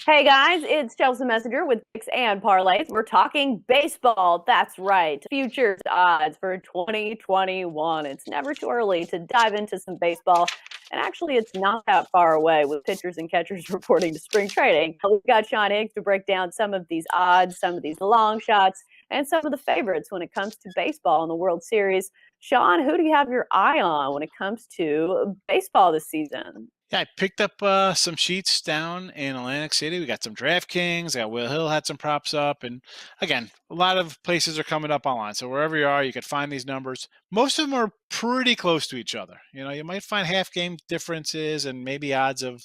Hey guys, it's Chelsa Messenger with Picks and Parlays. We're talking baseball. That's right. Futures odds for 2021. It's never too early to dive into some baseball. And actually, it's not that far away with pitchers and catchers reporting to spring training. We've got Sean Higgs to break down some of these odds, some of these long shots, and some of the favorites when it comes to baseball in the World Series. Sean, who do you have your eye on when it comes to baseball this season? Yeah, I picked up some sheets down in Atlantic City. We got some DraftKings. I got Will Hill had some props up, and again, a lot of places are coming up online. So wherever you are, you could find these numbers. Most of them are pretty close to each other. You might find half game differences and maybe odds of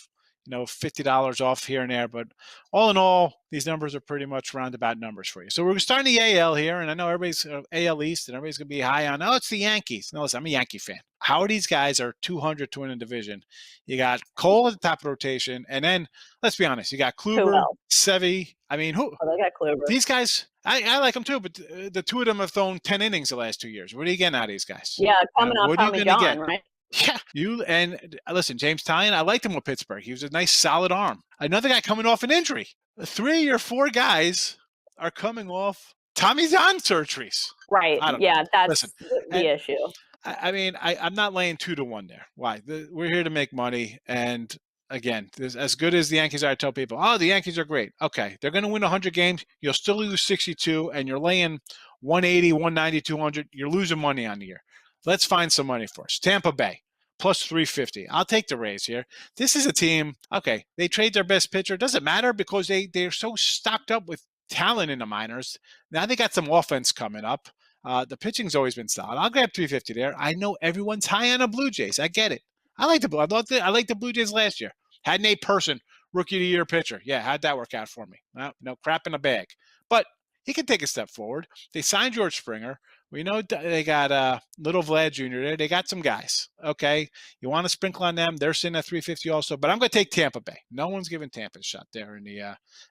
$50 off here and there, but all in all, these numbers are pretty much roundabout numbers for you. So we're starting the AL here, and I know everybody's AL East, and everybody's gonna be high on. Oh, it's the Yankees. No, listen, I'm a Yankee fan. How these guys are 200 to win a division. You got Cole at the top of the rotation, and then let's be honest, you got Who Kluber, else? Sevy. I mean, who Oh, they got Kluber. these guys? I like them too, but the two of them have thrown 10 innings the last 2 years. What are you getting out of these guys? Yeah, coming off What are you Tommy going to John, get? right? Yeah, you and listen, James Tyon, I liked him with Pittsburgh. He was a nice, solid arm. Another guy coming off an injury. 3 or 4 guys are coming off Tommy John surgeries. Right. I don't know. Yeah, Listen, that's the and issue. I'm not laying 2-1 there. Why? We're here to make money, and again, as good as the Yankees are, I tell people, oh, the Yankees are great. Okay, they're going to win 100 games. You'll still lose 62, and you're laying 180, 190, 200. You're losing money on the year. Let's find some money for us. Tampa Bay, plus 350. I'll take the Rays here. This is a team, okay, they trade their best pitcher. Doesn't matter because they're so stocked up with talent in the minors. Now they got some offense coming up. The pitching's always been solid. I'll grab 350 there. I know everyone's high on the Blue Jays. I get it. I like the Blue Jays last year. Had Nate Person, rookie of the year pitcher. Yeah, how'd that work out for me? Well, no crap in a bag. But he can take a step forward. They signed George Springer. We know they got Little Vlad Jr. there. They got some guys. Okay, you want to sprinkle on them? They're sitting at 350 also. But I'm going to take Tampa Bay. No one's giving Tampa a shot there. And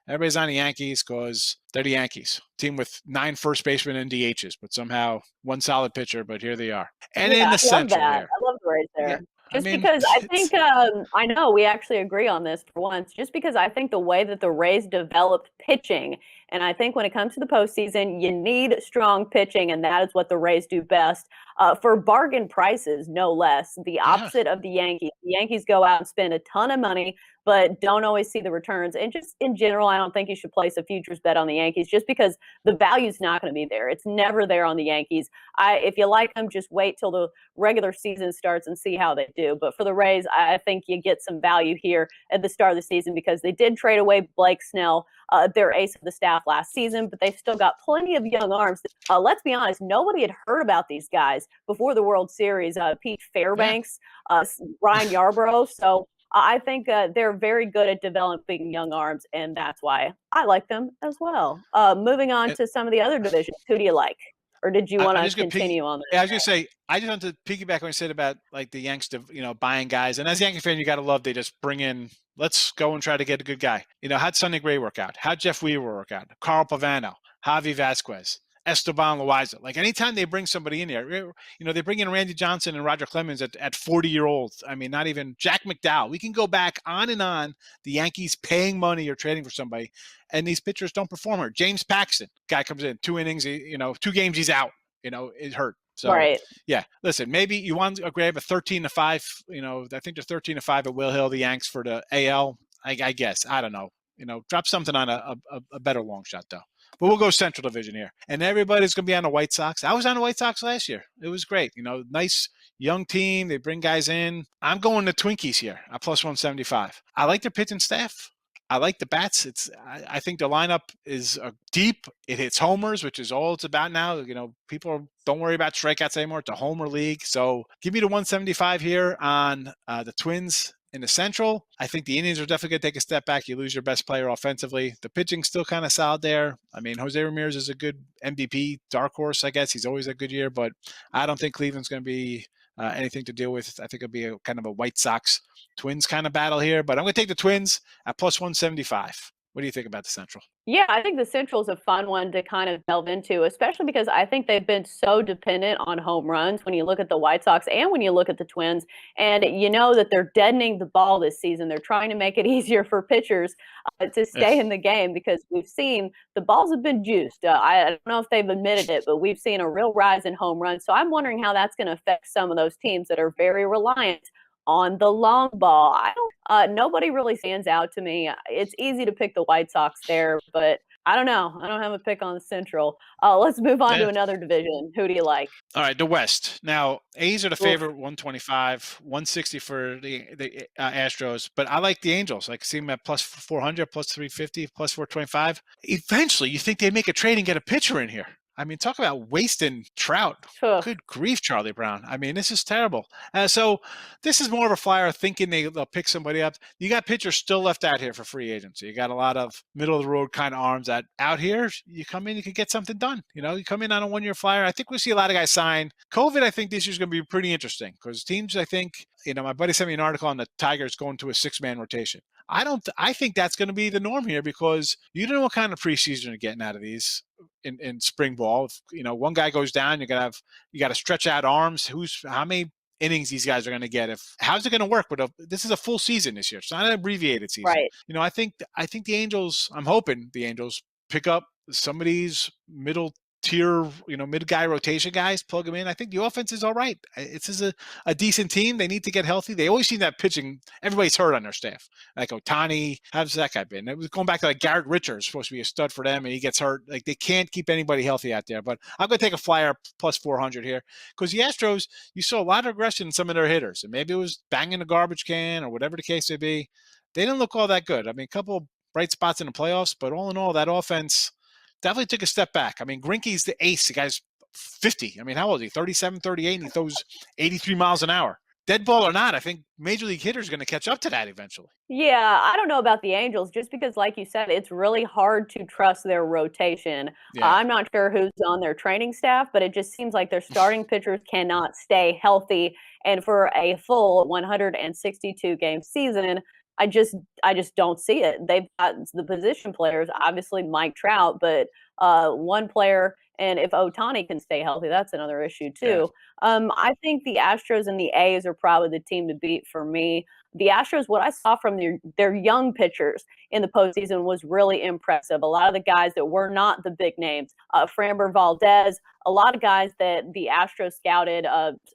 everybody's on the Yankees because they're the Yankees. Team with 9 first basemen and DHs, but somehow one solid pitcher. But here they are. And in Yeah, the I love Central that. here, I love the Rays yeah, there. I Just mean, because I it's think I know we actually agree on this for once. Just because I think the way that the Rays developed pitching, and I think when it comes to the postseason, you need strong pitching, and that is what the Rays do best for bargain prices, no less. The yeah. opposite of the Yankees. The Yankees go out and spend a ton of money, but don't always see the returns. And just in general, I don't think you should place a futures bet on the Yankees just because the value's not going to be there. It's never there on the Yankees. If you like them, just wait till the regular season starts and see how they do. But for the Rays, I think you get some value here at the start of the season because they did trade away Blake Snell, their ace of the staff last season, but they've still got plenty of young arms. Let's be honest, nobody had heard about these guys before the World Series. Pete Yeah. Fairbanks, Ryan Yarbrough. So I think they're very good at developing young arms, and that's why I like them as well. Moving on And to some of the other divisions, who do you like? Or did you want I'm to just gonna piggy. continue on Yeah, I that? was gonna say I just want to piggyback on what you said about like the Yanks, buying guys. And as a Yankee fan, you got to love they just bring in. Let's go and try to get a good guy. How'd Sonny Gray work out? How'd Jeff Weaver work out? Carl Pavano, Javi Vasquez, Esteban Loaiza. Like anytime they bring somebody in there, they bring in Randy Johnson and Roger Clemens at 40-year-olds. I mean, not even Jack McDowell. We can go back on and on. The Yankees paying money or trading for somebody, and these pitchers don't perform. Or James Paxton, guy comes in 2 innings, 2 games he's out. It hurt. So Right. yeah, listen, maybe you want to grab a 13-5. I think they're 13-5 at Will Hill, the Yanks for the AL. I guess I don't know. Drop something on a better long shot though. But we'll go Central Division here, and everybody's going to be on the White Sox. I was on the White Sox last year. It was great. Nice young team. They bring guys in. I'm going to Twinkies here. I plus 175. I like their pitching staff. I like the bats. I think the lineup is deep. It hits homers, which is all it's about now. People don't worry about strikeouts anymore. It's a homer league. So give me the 175 here on the Twins in the Central. I think the Indians are definitely going to take a step back. You lose your best player offensively. The pitching's still kind of solid there. I mean, Jose Ramirez is a good MVP dark horse, I guess. He's always a good year, but I don't think Cleveland's going to be anything to deal with. I think it'll be a kind of a White Sox Twins kind of battle here, but I'm going to take the Twins at plus 175. What do you think about the Central? Yeah, I think the Central's a fun one to kind of delve into, especially because I think they've been so dependent on home runs when you look at the White Sox and when you look at the Twins. And you know that they're deadening the ball this season. They're trying to make it easier for pitchers to Yeah. stay in the game because we've seen the balls have been juiced. I don't know if they've admitted it, but we've seen a real rise in home runs. So I'm wondering how that's going to affect some of those teams that are very reliant on the long ball. I don't. Nobody really stands out to me. It's easy to pick the White Sox there, but I don't know. I don't have a pick on the Central. Let's move on to Yeah. another division. Who do you like? All right, the West. Now, A's are the Oof. favorite, 125, 160 for the Astros, but I like the Angels. I can see them at plus 400, plus 350, plus 425. Eventually, you think they'd make a trade and get a pitcher in here. I mean, talk about wasting Trout. Ugh. Good grief, Charlie Brown. I mean, this is terrible. So this is more of a flyer thinking they'll pick somebody up. You got pitchers still left out here for free agency. You got a lot of middle of the road kind of arms that out here, you come in, you can get something done. You know, you come in on a 1-year flyer. I think we'll see a lot of guys sign. COVID, I think this year's going to be pretty interesting because teams, I think, my buddy sent me an article on the Tigers going to a 6-man rotation. I think that's going to be the norm here because you don't know what kind of preseason you're getting out of these in spring ball. If, one guy goes down, you got to stretch out arms. How many innings these guys are going to get? How's it going to work? This is a full season this year. It's not an abbreviated season. Right. I think the Angels. I'm hoping the Angels pick up some of these middle tier, mid guy rotation guys, plug them in. I think the offense is all right. This is a decent team. They need to get healthy. They always seem to have pitching. Everybody's hurt on their staff. Like Ohtani, how's that guy been? It was going back to like Garrett Richards, supposed to be a stud for them, and he gets hurt. Like they can't keep anybody healthy out there. But I'm going to take a flyer plus 400 here because the Astros, you saw a lot of aggression in some of their hitters, and maybe it was banging the garbage can or whatever the case may be. They didn't look all that good. I mean, a couple of bright spots in the playoffs, but all in all, that offense definitely took a step back. I mean, Greinke's the ace. The guy's 50. I mean, how old is he? 37, 38, and he throws 83 miles an hour. Dead ball or not, I think Major League hitters are going to catch up to that eventually. Yeah, I don't know about the Angels just because, like you said, it's really hard to trust their rotation. Yeah. I'm not sure who's on their training staff, but it just seems like their starting pitchers cannot stay healthy. And for a full 162 game season, I just don't see it. They've got the position players, obviously Mike Trout, but one player, and if Ohtani can stay healthy, that's another issue too. I think the Astros and the A's are probably the team to beat for me. The Astros, what I saw from their young pitchers in the postseason was really impressive. A lot of the guys that were not the big names, Framber Valdez, a lot of guys that the Astros scouted,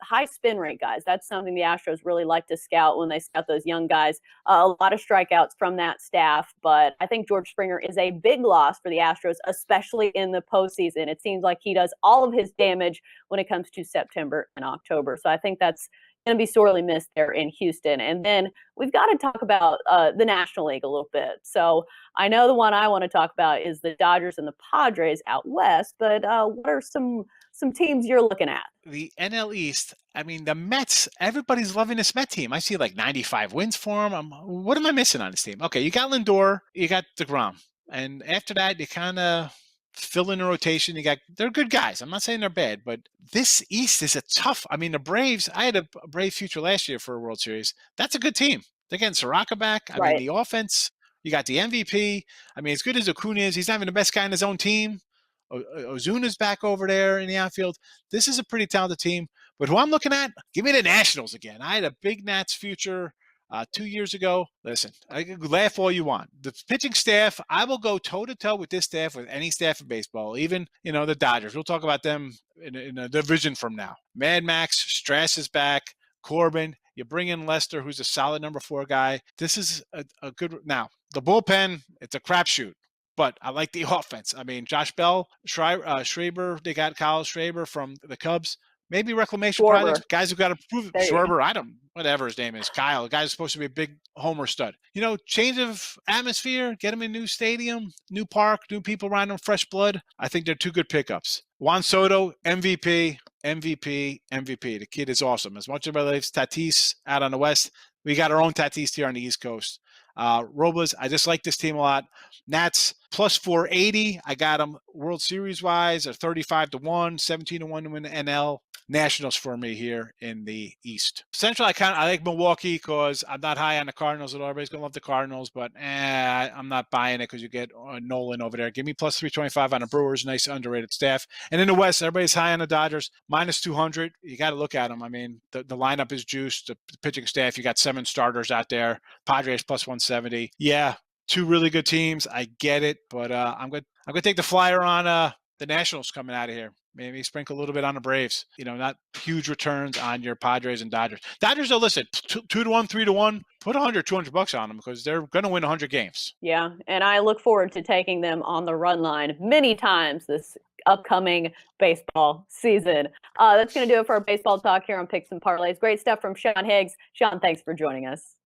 high spin rate guys. That's something the Astros really like to scout when they scout those young guys. A lot of strikeouts from that staff, but I think George Springer is a big loss for the Astros, especially in the postseason. It seems like he does all of his damage when it comes to September and October. So I think that's going to be sorely missed there in Houston. And then we've got to talk about the National League a little bit. So I know the one I want to talk about is the Dodgers and the Padres out west, but what are some teams you're looking at? The NL East, I mean, the Mets, everybody's loving this Met team. I see like 95 wins for them. What am I missing on this team? Okay, you got Lindor, you got DeGrom. And after that, you kind of fill in the rotation. They're good guys. I'm not saying they're bad, but this East is a tough. I mean, the Braves, I had a Brave future last year for a World Series. That's a good team. They're getting Soraka back. I mean, the offense, you got the MVP. I mean, as good as Acuna is, he's not even the best guy on his own team. Ozuna's back over there in the outfield. This is a pretty talented team. But who I'm looking at, give me the Nationals again. I had a big Nats future 2 years ago. Listen, I can laugh all you want. The pitching staff, I will go toe-to-toe with this staff, with any staff in baseball, even, the Dodgers. We'll talk about them in a division from now. Mad Max, Strass is back, Corbin. You bring in Lester, who's a solid number 4 guy. This is a good – now, the bullpen, it's a crapshoot. But I like the offense. I mean, Josh Bell, Schreiber, they got Kyle Schreiber from the Cubs. Maybe reclamation projects, guys who got to prove it. Schwarber, whatever his name is, Kyle, the guy's supposed to be a big homer stud. Change of atmosphere, get him a new stadium, new park, new people around him, fresh blood. I think they're 2 good pickups. Juan Soto, MVP. The kid is awesome. As much as everybody likes Tatis out on the West, we got our own Tatis here on the East Coast. Robles, I just like this team a lot. Nats plus 480. I got them World Series wise, a 35-1, 17-1 to win the NL. Nationals for me here in the East. Central, I like Milwaukee because I'm not high on the Cardinals at all. Everybody's gonna love the Cardinals, but I'm not buying it because you get Nolan over there. Give me plus 325 on the Brewers, nice underrated staff. And in the West, everybody's high on the Dodgers, minus 200. You got to look at them. I mean, the lineup is juiced. The pitching staff, you got 7 starters out there. Padres plus 170. Yeah, 2 really good teams. I get it, but I'm gonna take the flyer on the Nationals coming out of here. Maybe sprinkle a little bit on the Braves. Not huge returns on your Padres and Dodgers. Dodgers, though, listen, 2 to 1, 3 to 1. Put $100-$200 on them because they're going to win 100 games. Yeah, and I look forward to taking them on the run line many times this upcoming baseball season. That's going to do it for our baseball talk here on Picks and Parlays. Great stuff from Sean Higgs. Sean, thanks for joining us.